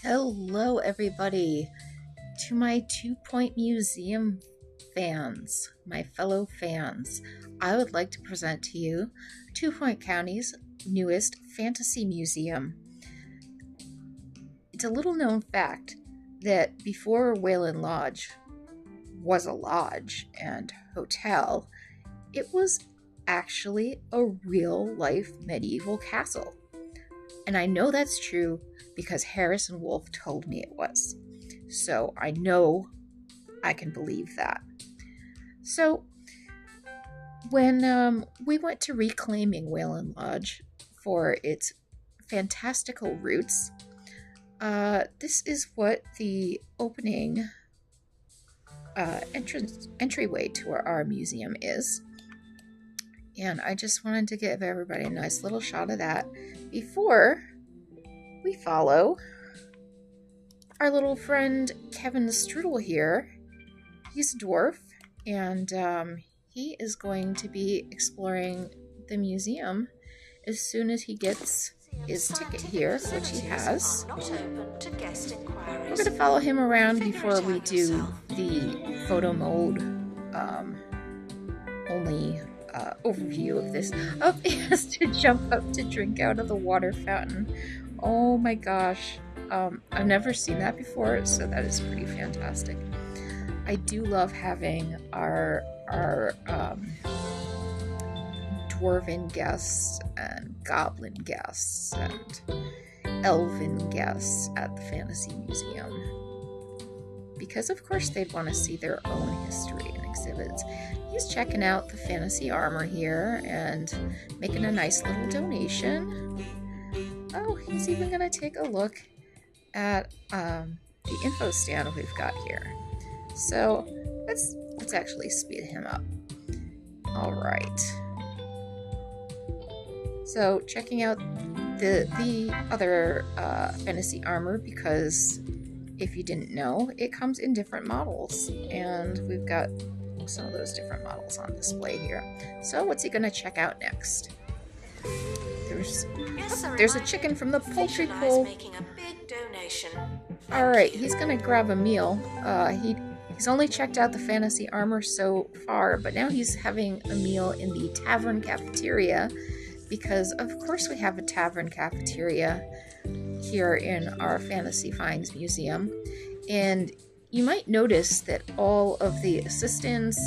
Hello, everybody, to my 2 Point Museum fans, my fellow fans. I would like to present to you 2 Point County's newest fantasy museum. It's a little known fact that before Wailon Lodge was a lodge and hotel, it was actually a real-life medieval castle. And I know that's true because Harrison Wolf told me it was. So I know I can believe that. So when we went to reclaiming Wailon Lodge for its fantastical roots, this is what the opening entryway to our museum is. And I just wanted to give everybody a nice little shot of that before we follow our little friend Kevin the Strudel here. He's a dwarf, and he is going to be exploring the museum as soon as he gets his ticket here, which he has. We're going to follow him around before we do the photo mode only overview of this. Oh, he has to jump up to drink out of the water fountain. Oh my gosh. I've never seen that before, so that is pretty fantastic. I do love having our dwarven guests and goblin guests and elven guests at the Fantasy Museum, because of course they'd want to see their own history and exhibits. He's checking out the fantasy armor here and making a nice little donation. Oh, he's even gonna take a look at the info stand we've got here. So let's actually speed him up. All right. So checking out the other fantasy armor, because if you didn't know, it comes in different models, and we've got some of those different models on display here. So what's he gonna check out next? There's a chicken from the poultry pool. Alright, he's gonna grab a meal. He's only checked out the fantasy armor so far, but now he's having a meal in the tavern cafeteria, because of course we have a tavern cafeteria here in our Fantasy Finds Museum. And you might notice that all of the assistants,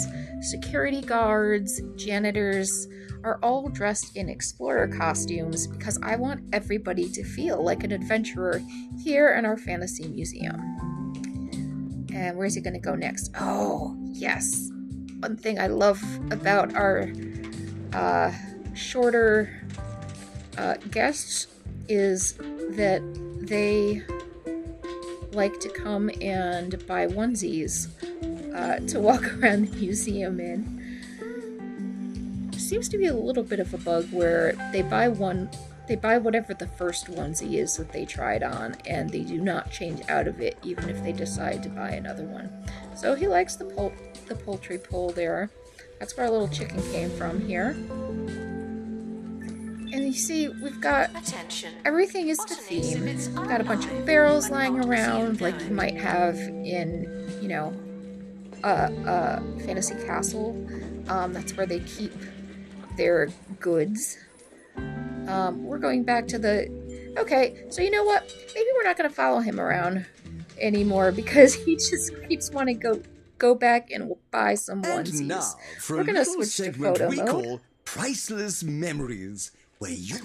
security guards, janitors are all dressed in explorer costumes, because I want everybody to feel like an adventurer here in our Fantasy Museum. And where's he going to go next? Oh, yes. One thing I love about our shorter guests is that they like to come and buy onesies to walk around the museum in. Seems to be a little bit of a bug where they buy whatever the first onesie is that they tried on, and they do not change out of it even if they decide to buy another one. So he likes the poultry pool there. That's where our little chicken came from here. And you see, we've got everything is the theme. We've got a bunch of barrels lying around like you might have in, you know, a fantasy castle. That's where they keep their goods. We're going back to the... Okay, so you know what? Maybe we're not going to follow him around anymore, because he just keeps wanting to go back and buy some onesies. And now, for we're a going to little switch to segment photo we mode. call Priceless Memories, where you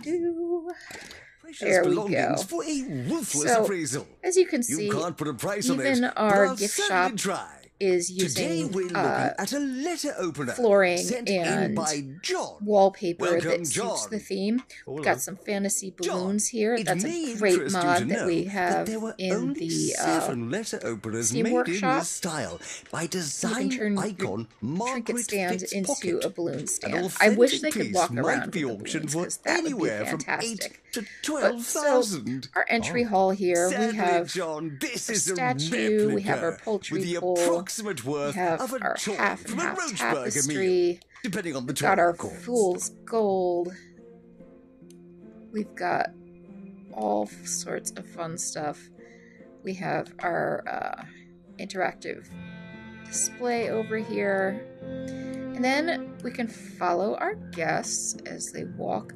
precious There we belongings go. for a ruthless So, appraisal. as you can see, You can't put a price on it, even but our I'll gift certainly shop try. is Today using we're looking at a letter opener flooring sent in and by John. wallpaper Welcome, that suits John. the theme. We've got some fantasy balloons here. It That's may a great interest you to mod that know we that have there were in only the 7 letter openers Steam made Workshop. in this style by You can design turn icon your trinket Margaret stand into Fitzpocket. a balloon An stand. I wish they authentic could piece walk might around be with the auctioned balloons, for because that would be anywhere from 8 fantastic. to But so 12,000. our entry hall here, we Sadly, have John, this our is a statue, replica we have our with poultry the pool, approximate we worth have of a our toy half and from a half Roachburger meal, tapestry, depending on the we've toy, got our of course. fool's gold, we've got all sorts of fun stuff. we have our interactive display over here. And then we can follow our guests as they walk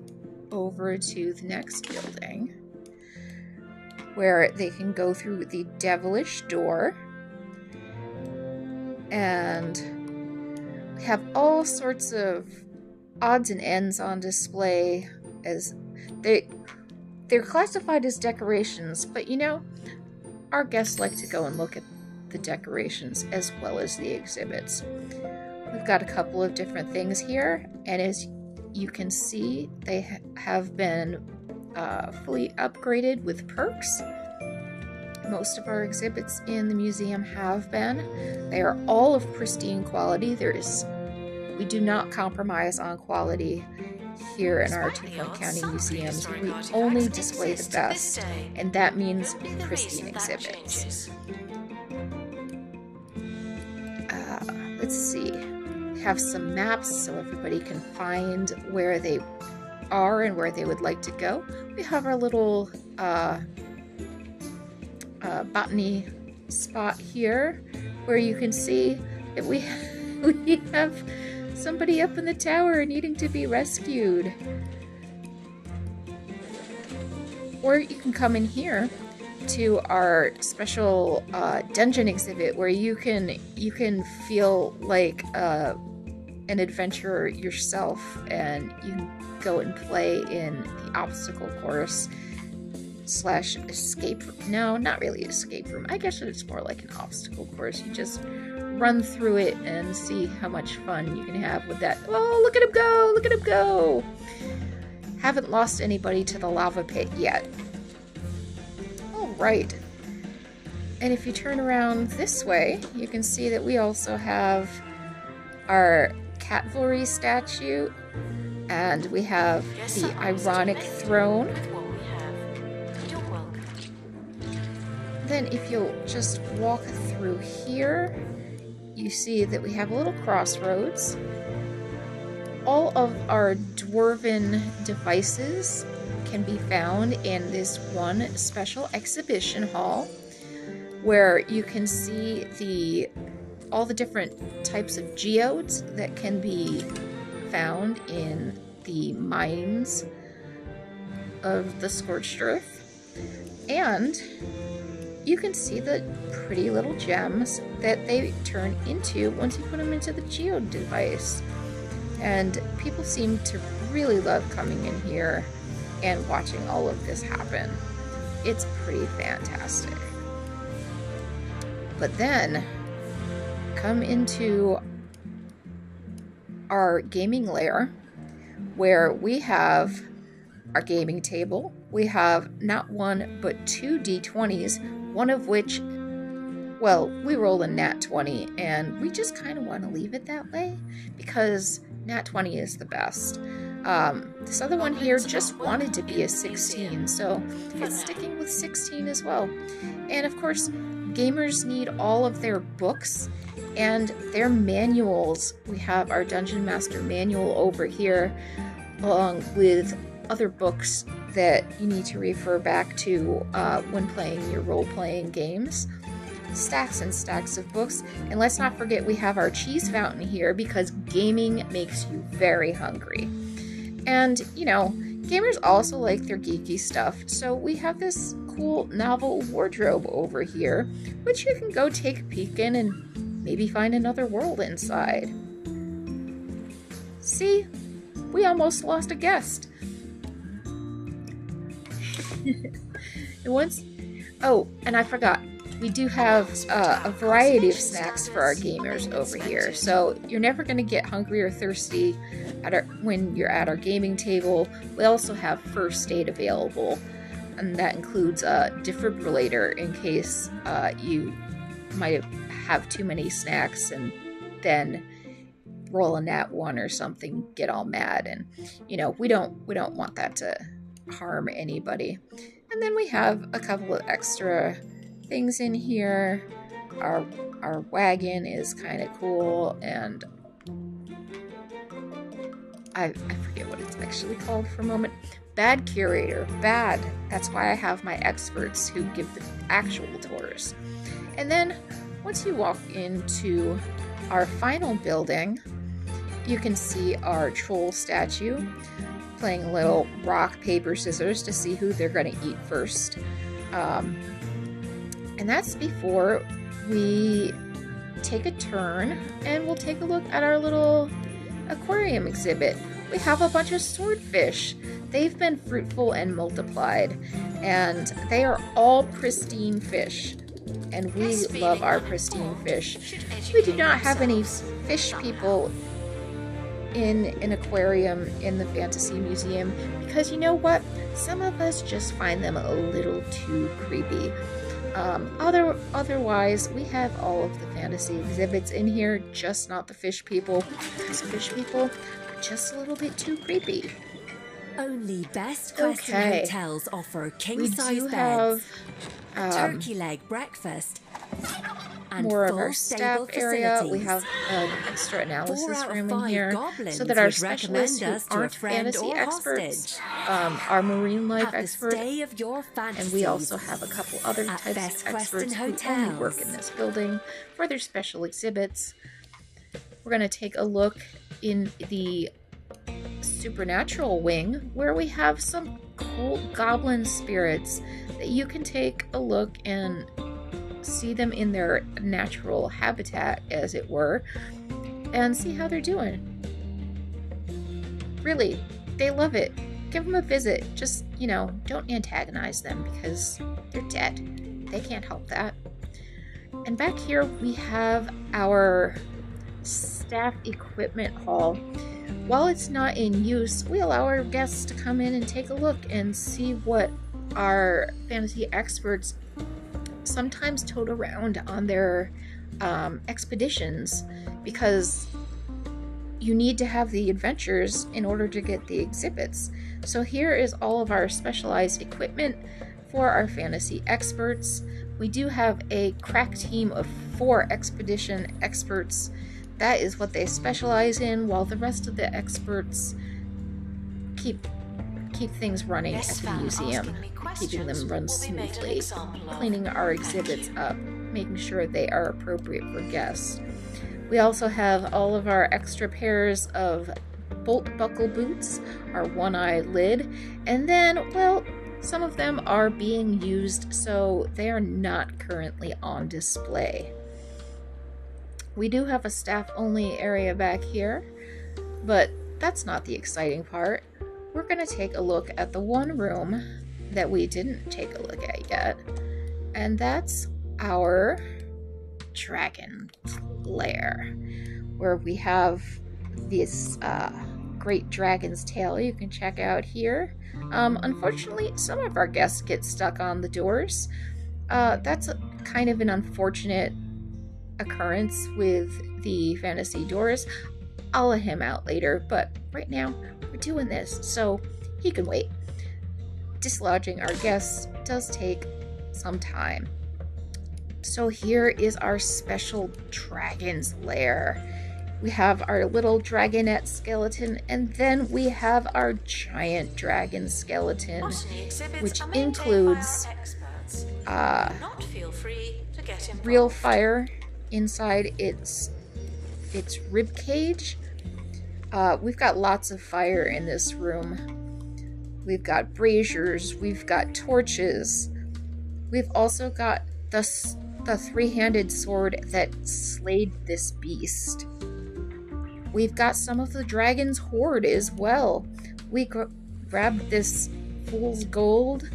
over to the next building, where they can go through the devilish door. And we have all sorts of odds and ends on display, as they're classified as decorations, but you know, our guests like to go and look at the decorations as well as the exhibits. We've got a couple of different things here, and as you can see, they have been fully upgraded with perks. Most of our exhibits in the museum have been. They are all of pristine quality. We do not compromise on quality here in our Tiverton County museums. We only display the best, and that means pristine exhibits. Let's see. We have some maps so everybody can find where they are and where they would like to go. We have our little botany spot here where you can see that we have somebody up in the tower needing to be rescued. Or you can come in here to our special dungeon exhibit where you can feel like an adventurer yourself, and you can go and play in the obstacle course / escape room. No, not really escape room. I guess it's more like an obstacle course. You just run through it and see how much fun you can have with that. Oh, look at him go! Look at him go! Haven't lost anybody to the lava pit yet. Alright. And if you turn around this way, you can see that we also have our Catvalry statue, and we have the ironic throne. Then if you'll just walk through here, you see that we have a little crossroads. All of our dwarven devices can be found in this one special exhibition hall, where you can see all the different types of geodes that can be found in the mines of the Scorched Earth. And you can see the pretty little gems that they turn into once you put them into the geode device. And people seem to really love coming in here and watching all of this happen. It's pretty fantastic. But then, come into our gaming lair, where we have our gaming table. We have not one, but two D20s, one of which, well, we roll a nat 20, and we just kind of want to leave it that way, because nat 20 is the best. This other one here just wanted to be a 16, so it's sticking with 16 as well. And of course, gamers need all of their books and their manuals. We have our Dungeon Master manual over here, along with other books that you need to refer back to when playing your role-playing games. Stacks and stacks of books. And let's not forget, we have our cheese fountain here, because gaming makes you very hungry. And, you know, gamers also like their geeky stuff, so we have this cool novel wardrobe over here, which you can go take a peek in and maybe find another world inside. See? We almost lost a guest. And I forgot. We do have a variety of snacks for our gamers over here, so you're never going to get hungry or thirsty when you're at our gaming table. We also have first aid available, and that includes a defibrillator in case you might have too many snacks and then roll a nat 1 or something, get all mad, and you know, we don't want that to harm anybody. And then we have a couple of extra things in here. Our wagon is kind of cool, and I forget what it's actually called for a moment. Bad curator. Bad. That's why I have my experts who give the actual tours. And then once you walk into our final building, you can see our troll statue playing a little rock, paper, scissors to see who they're going to eat first. And that's before we take a turn and we'll take a look at our little aquarium exhibit. We have a bunch of swordfish. They've been fruitful and multiplied, and they are all pristine fish. And we love our pristine fish. We do not have any fish people in an aquarium in the Fantasy Museum because you know what? Some of us just find them a little too creepy. Otherwise, we have all of the fantasy exhibits in here, just not the fish people, because fish people are just a little bit too creepy. Only Best Western hotels offer king-size beds, a turkey leg breakfast, and more of full our staff area. We have an extra analysis room in here so that our specialists who aren't fantasy experts are marine life experts, and we also have a couple other types of experts who only work in this building for their special exhibits. We're going to take a look in the supernatural wing where we have some cool goblin spirits that you can take a look and see them in their natural habitat, as it were, and see how they're doing. Really, they love it. Give them a visit. Just, don't antagonize them because they're dead. They can't help that. And back here we have our staff equipment hall. While it's not in use, we allow our guests to come in and take a look and see what our fantasy experts sometimes tote around on their expeditions, because you need to have the adventures in order to get the exhibits. So here is all of our specialized equipment for our fantasy experts. We do have a crack team of 4 expedition experts. That is what they specialize in, while the rest of the experts keep things running at the museum, keeping them run smoothly, cleaning our exhibits up, making sure they are appropriate for guests. We also have all of our extra pairs of bolt buckle boots, our one-eye lid, and then, well, some of them are being used, so they are not currently on display. We do have a staff-only area back here, but that's not the exciting part. We're going to take a look at the one room that we didn't take a look at yet, and that's our dragon lair, where we have this great dragon's tail you can check out here. Unfortunately, some of our guests get stuck on the doors. That's kind of an unfortunate occurrence with the fantasy doors. I'll let him out later, but right now we're doing this, so he can wait. Dislodging our guests does take some time. So here is our special dragon's lair. We have our little dragonette skeleton, and then we have our giant dragon skeleton, which includes real fire inside its rib cage. We've got lots of fire in this room. We've got braziers, we've got torches. We've also got the three-handed sword that slayed this beast. We've got some of the dragon's hoard as well. We grabbed this fool's gold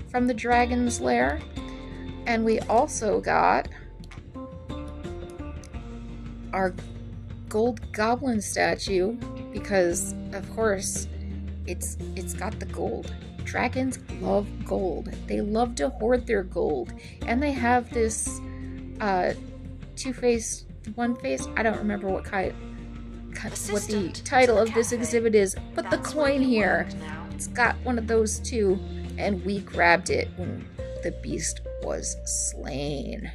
from the dragon's lair, and we also got our gold goblin statue, because of course it's got the gold. Dragons love gold. They love to hoard their gold, and they have this two-faced, one-face. I don't remember what the title of this exhibit is, but the coin here, it's got one of those too, and we grabbed it when the beast was slain,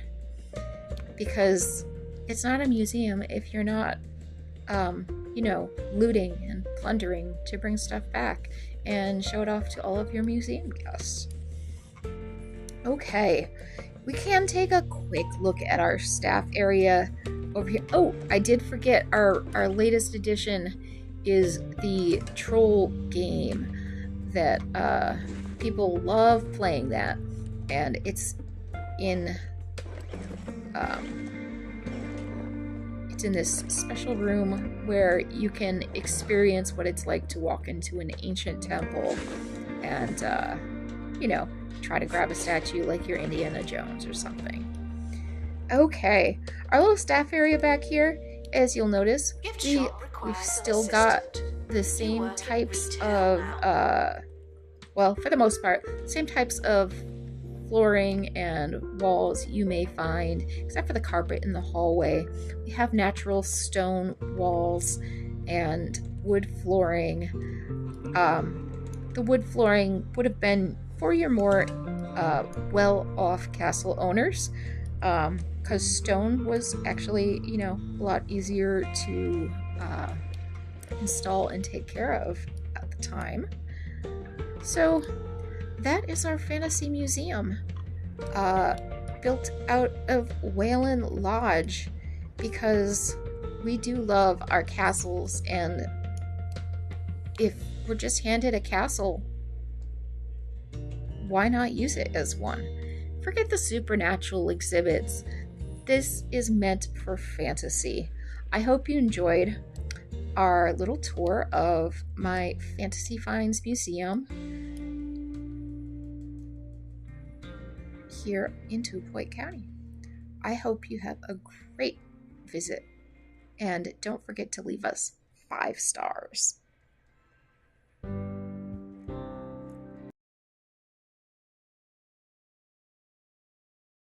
because it's not a museum if you're not looting and plundering to bring stuff back and show it off to all of your museum guests. Okay, we can take a quick look at our staff area over here. Oh, I did forget, our latest addition is the troll game that people love playing that, and it's in this special room where you can experience what it's like to walk into an ancient temple and try to grab a statue like you're Indiana Jones or something. Okay, our little staff area back here, as you'll notice, we've still got the same types of, well, for the most part, same types of flooring and walls you may find, except for the carpet in the hallway. We have natural stone walls and wood flooring. The wood flooring would have been for your more well-off castle owners, because stone was actually, a lot easier to install and take care of at the time. So that is our fantasy museum, built out of Wailon Lodge, because we do love our castles, and if we're just handed a castle, why not use it as one? Forget the supernatural exhibits. This is meant for fantasy. I hope you enjoyed our little tour of my Fantasy Finds Museum here in Tupoit County. I hope you have a great visit, and don't forget to leave us 5 stars.